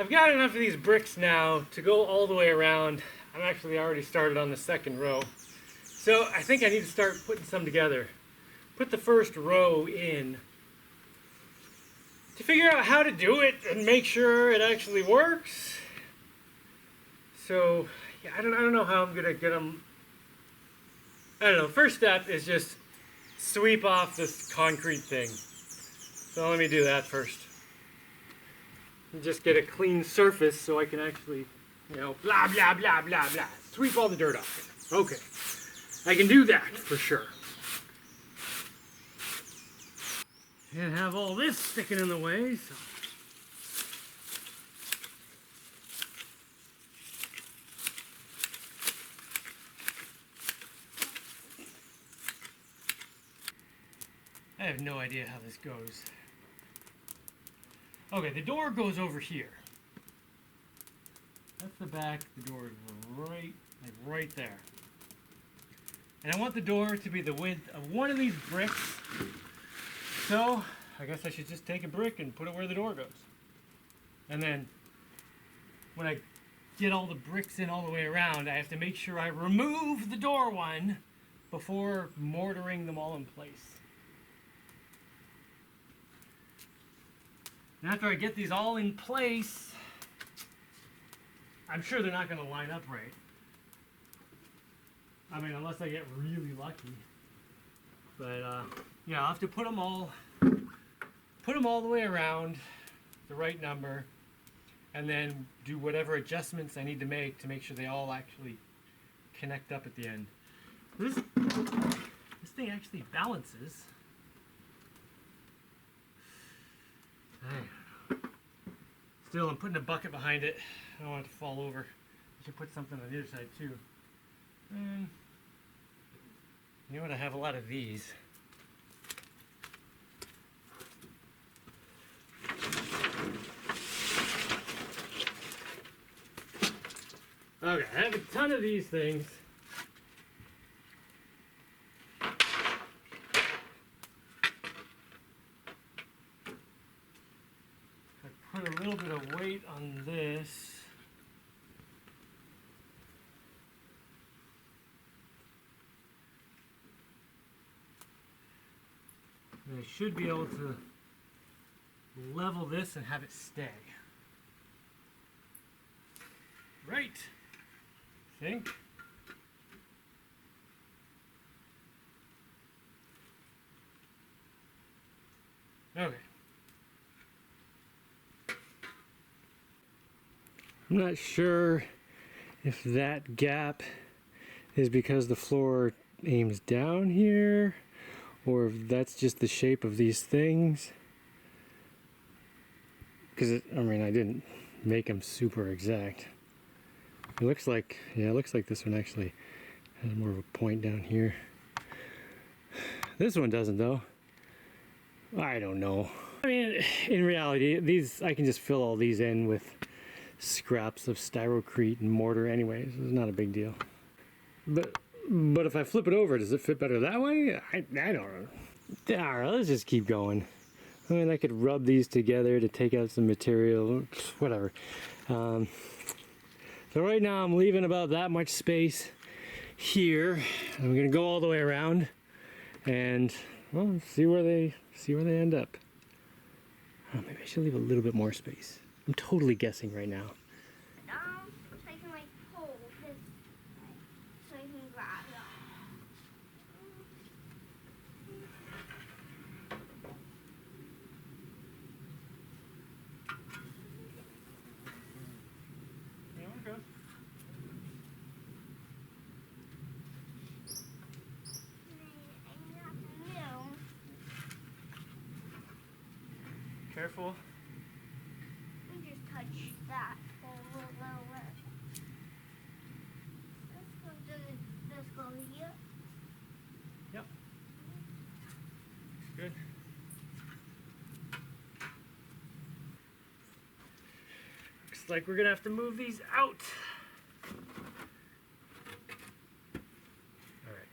I've got enough of these bricks now to go all the way around. I'm actually already started on the second row. So I think I need to start putting some together. Put the first row in to figure out how to do it and make sure it actually works. So yeah, I don't know how I'm gonna get them. I don't know. First step is just sweep off this concrete thing. So let me do that first. And just get a clean surface so I can actually, you know, blah, blah, blah, blah, blah. Sweep all the dirt off. Okay. I can do that for sure. And have all this sticking in the way, so. I have no idea how this goes. Okay, the door goes over here. That's the back. The door is right there. And I want the door to be the width of one of these bricks. So I guess I should just take a brick and put it where the door goes. And then when I get all the bricks in all the way around, I have to make sure I remove the door one before mortaring them all in place. And after I get these all in place, I'm sure they're not going to line up right. I mean, unless I get really lucky. But yeah, I'll have to put them all the way around, the right number, and then do whatever adjustments I need to make sure they all actually connect up at the end. This thing actually balances. Still, I'm putting a bucket behind it. I don't want it to fall over. I should put something on the other side too. And you know what? I have a lot of these. Okay, I have a ton of these things. Put a little bit of weight on this. And I should be able to level this and have it stay. Right. I think. Okay. I'm not sure if that gap is because the floor aims down here or if that's just the shape of these things. Because I mean, I didn't make them super exact. It looks like, yeah, it looks like this one actually has more of a point down here. This one doesn't though. I don't know. I mean, in reality, these, I can just fill all these in with scraps of styrocrete and mortar anyways. It's not a big deal. But if I flip it over, does it fit better that way? I don't know. Alright, let's just keep going. I mean, I could rub these together to take out some material, whatever. So right now I'm leaving about that much space here. I'm gonna go all the way around and, well, see where they end up. Oh, maybe I should leave a little bit more space. I'm totally guessing right now. So I can like pull this way, so I can grab it. Yeah, okay. Careful. Just touch that a little bit. Let's go here. Yep. Good. Looks like we're gonna have to move these out. All right.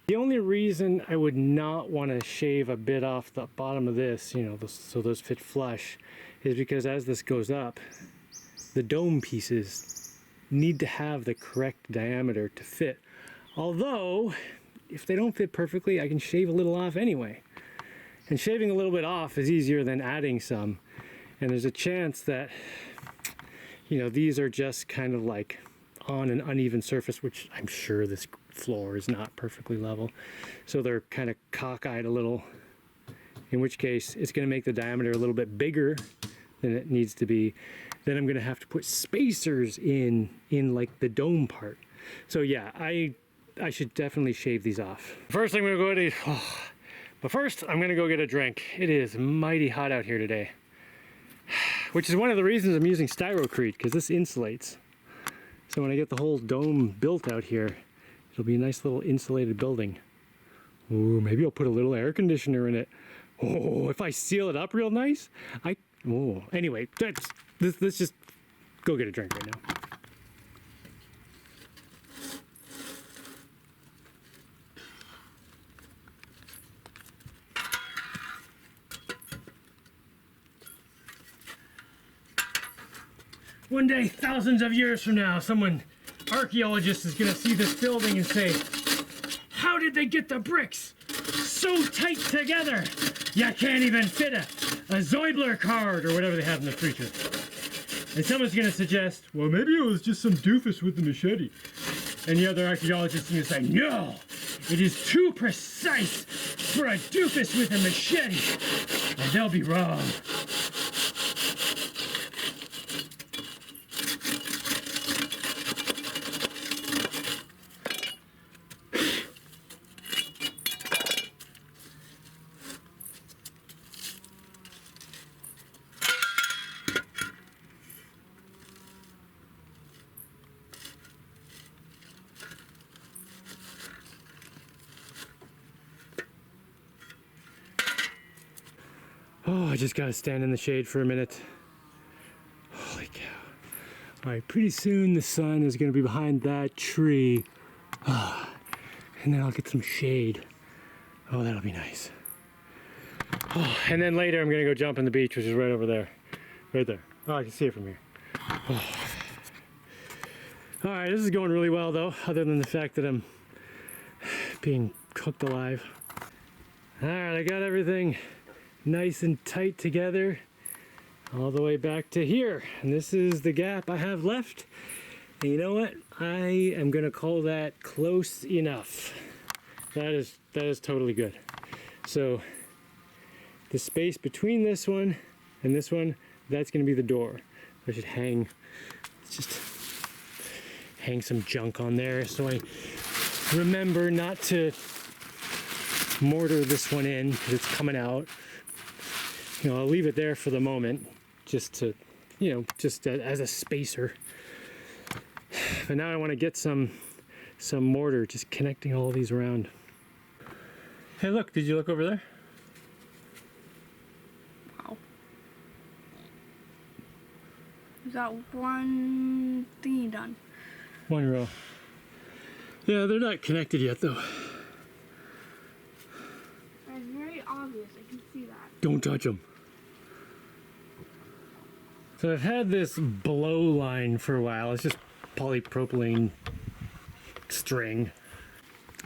The The only reason I would not want to shave a bit off the bottom of this, you know, so those fit flush, is because as this goes up, the dome pieces need to have the correct diameter to fit. Although, if they don't fit perfectly, I can shave a little off anyway. And shaving a little bit off is easier than adding some. And there's a chance that, you know, these are just kind of like on an uneven surface, which I'm sure this floor is not perfectly level. So they're kind of cockeyed a little, in which case it's going to make the diameter a little bit bigger than it needs to be. Then I'm going to have to put spacers in like the dome part. So yeah, I should definitely shave these off. First I'm going to go to, but first I'm going to go get a drink. It is mighty hot out here today, which is one of the reasons I'm using styrocrete, because this insulates. So when I get the whole dome built out here, it'll be a nice little insulated building. Ooh, maybe I'll put a little air conditioner in it. Oh, if I seal it up real nice, anyway, let's just go get a drink right now. One day, thousands of years from now, archaeologist is gonna see this building and say, how did they get the bricks so tight together? You can't even fit a Zoibler card or whatever they have in the future. And someone's gonna suggest, well, maybe it was just some doofus with the machete. And the other archaeologist is gonna say, no, it is too precise for a doofus with a machete. And they'll be wrong. Oh, I just gotta stand in the shade for a minute. Holy cow. Alright, pretty soon the sun is gonna be behind that tree. And then I'll get some shade. Oh, that'll be nice. Oh, and then later I'm gonna go jump on the beach, which is right over there. Right there. Oh, I can see it from here. Oh. Alright, this is going really well though, other than the fact that I'm being cooked alive. Alright, I got everything nice and tight together all the way back to here, and this is the gap I have left. And you know what, I am gonna call that close enough. That is totally good. So the space between this one and this one, that's gonna be the door. I should hang some junk on there so I remember not to mortar this one in because it's coming out. You know, I'll leave it there for the moment, just to, you know, just as a spacer. But now I want to get some mortar, just connecting all these around. Hey, look! Did you look over there? Wow. We got one thingy done. One row. Yeah, they're not connected yet, though. It's very obvious. I can see that. Don't touch them. So I've had this blow line for a while. It's just polypropylene string.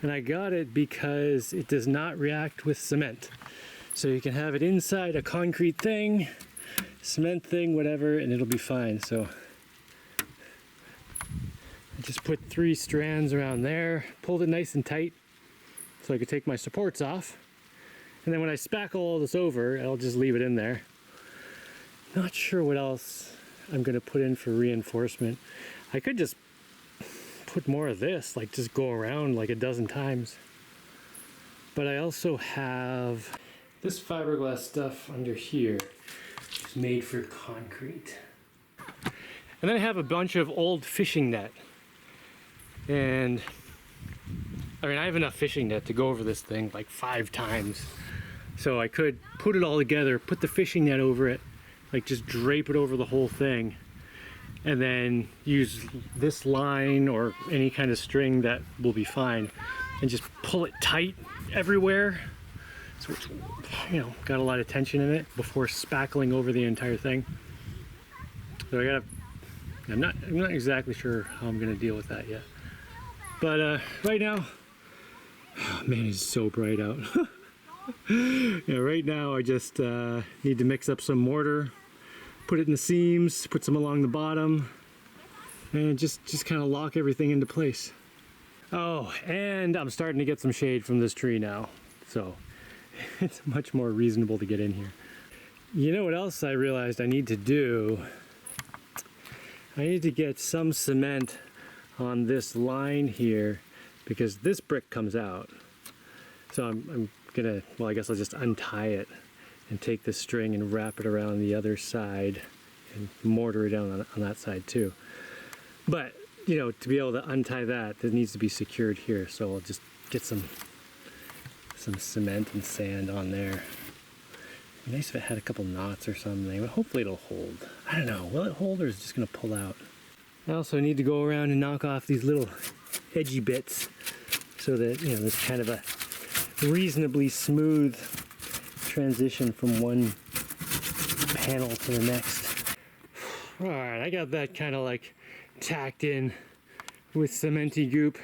And I got it because it does not react with cement. So you can have it inside a concrete thing, cement thing, whatever, and it'll be fine. So I just put 3 strands around there, pulled it nice and tight so I could take my supports off. And then when I spackle all this over, I'll just leave it in there. Not sure what else I'm gonna put in for reinforcement. I could just put more of this, like just go around like a dozen times. But I also have this fiberglass stuff under here. It's made for concrete. And then I have a bunch of old fishing net. And I mean, I have enough fishing net to go over this thing like 5 times. So I could put it all together, put the fishing net over it, like just drape it over the whole thing, and then use this line or any kind of string that will be fine. and just pull it tight everywhere. So it's, you know, got a lot of tension in it before spackling over the entire thing. So I'm not exactly sure how I'm gonna deal with that yet. But right now, oh man, it's so bright out. Yeah, right now I just need to mix up some mortar, put it in the seams, put some along the bottom, and just kind of lock everything into place. Oh, and I'm starting to get some shade from this tree now, so it's much more reasonable to get in here. You know what else I realized I need to do? I need to get some cement on this line here because this brick comes out. So I'm gonna, well, I guess I'll just untie it and take this string and wrap it around the other side and mortar it down on that side too. But, you know, to be able to untie that, it needs to be secured here. So I'll just get some cement and sand on there. It'd be nice if it had a couple knots or something, but hopefully it'll hold. I don't know, will it hold or is it just gonna pull out? I also need to go around and knock off these little edgy bits so that, you know, there's kind of a reasonably smooth transition from one panel to the next. All right, I got that kind of like tacked in with cementy goop.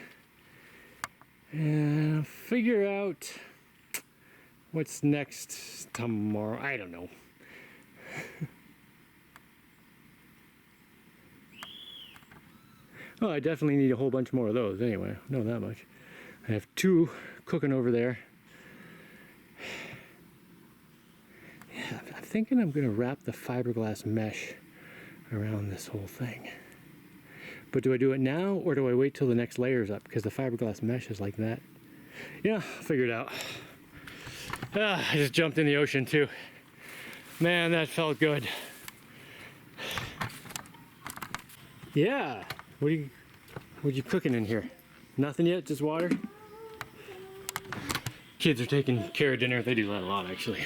And I'll figure out what's next tomorrow. I don't know. Oh, I definitely need a whole bunch more of those anyway. I know that much. I have 2 cooking over there. Yeah, I'm thinking I'm gonna wrap the fiberglass mesh around this whole thing. But do I do it now or do I wait till the next layer's up? Because the fiberglass mesh is like that. Yeah, I'll figure it out. I just jumped in the ocean too. Man, that felt good. Yeah. What are you cooking in here? Nothing yet, just water? Kids are taking care of dinner. They do that a lot, actually.